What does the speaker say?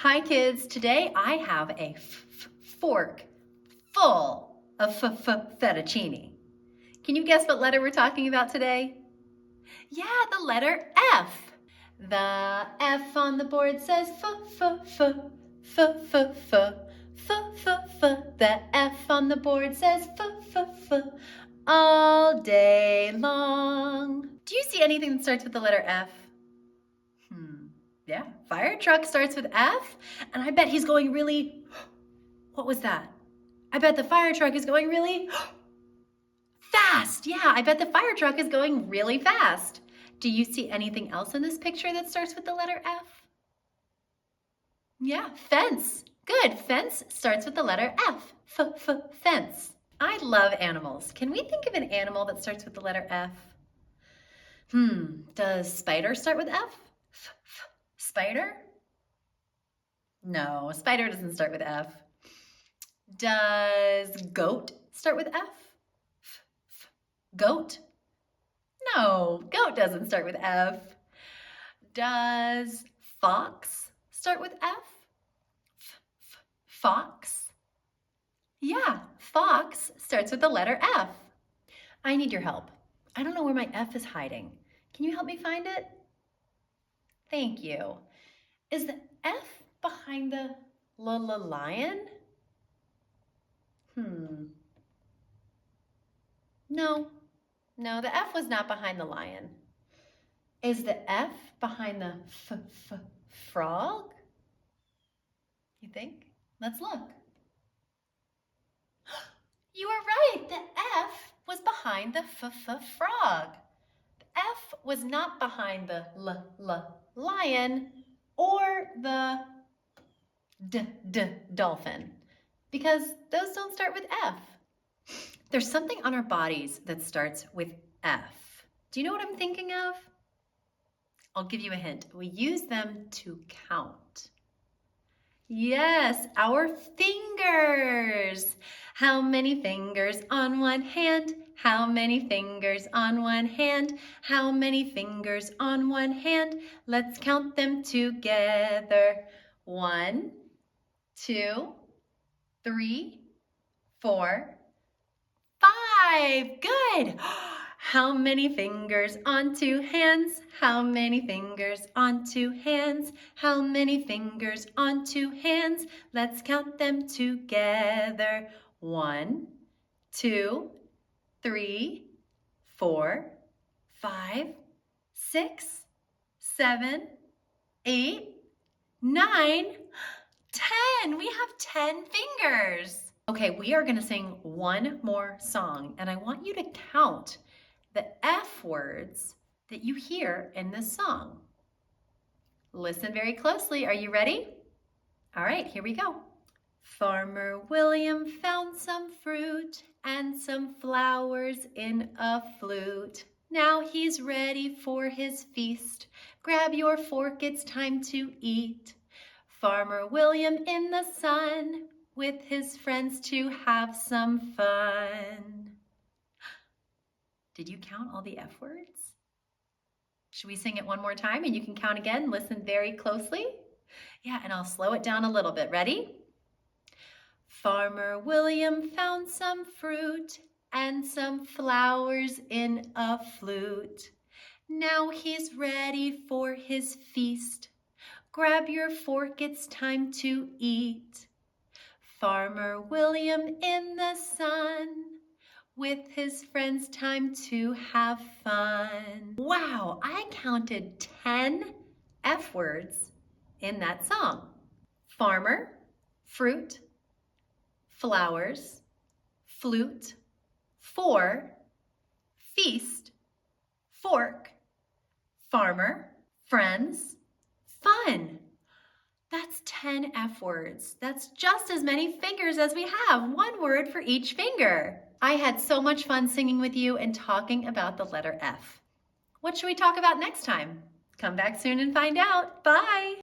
Hi kids, today I have a fork full of fettuccine. Can you guess what letter we're talking about today? Yeah, the letter F. The F on the board says f. The F on the board says f all day long. Do you see anything that starts with the letter F? Yeah, fire truck starts with F, and I bet he's going really, what was that? I bet the fire truck is going really fast. Yeah, I bet the fire truck is going really fast. Do you see anything else in this picture that starts with the letter F? Yeah, fence. Good, fence starts with the letter F. Fence. I love animals. Can we think of an animal that starts with the letter F? Does spider start with F? Spider? No, spider doesn't start with F. Does goat start with F? Goat? No, goat doesn't start with F. Does fox start with F? Fox? Yeah, fox starts with the letter F. I need your help. I don't know where my F is hiding. Can you help me find it? Thank you. Is the F behind the lion? No, the F was not behind the lion. Is the F behind the frog? You think? Let's look. You were right. The F was behind the frog. The F was not behind the lion or the dolphin, because those don't start with F. There's something on our bodies that starts with F. Do you know what I'm thinking of? I'll give you a hint. We use them to count. Yes, our fingers. How many fingers on one hand? How many fingers on one hand? How many fingers on one hand? Let's count them together. 1, 2, 3, 4, 5. Good. How many fingers on 2 hands? How many fingers on 2 hands? How many fingers on 2 hands? Let's count them together. 1, 2, 3, 4, 5, 6, 7, 8, 9, 10. We have 10 fingers. Okay, we are going to sing one more song, and I want you to count the F words that you hear in this song. Listen very closely. Are you ready? All right, here we go. Farmer William found some fruit and some flowers in a flute. Now he's ready for his feast. Grab your fork, it's time to eat. Farmer William in the sun with his friends to have some fun. Did you count all the F words? Should we sing it one more time and you can count again? Listen very closely. Yeah, and I'll slow it down a little bit. Ready? Farmer William found some fruit and some flowers in a flute. Now he's ready for his feast. Grab your fork, it's time to eat. Farmer William in the sun with his friends, time to have fun. Wow, I counted 10 F words in that song. Farmer, fruit, flowers, flute, for, feast, fork, farmer, friends, fun. That's 10 F words. That's just as many fingers as we have, one word for each finger. I had so much fun singing with you and talking about the letter F. What should we talk about next time? Come back soon and find out. Bye.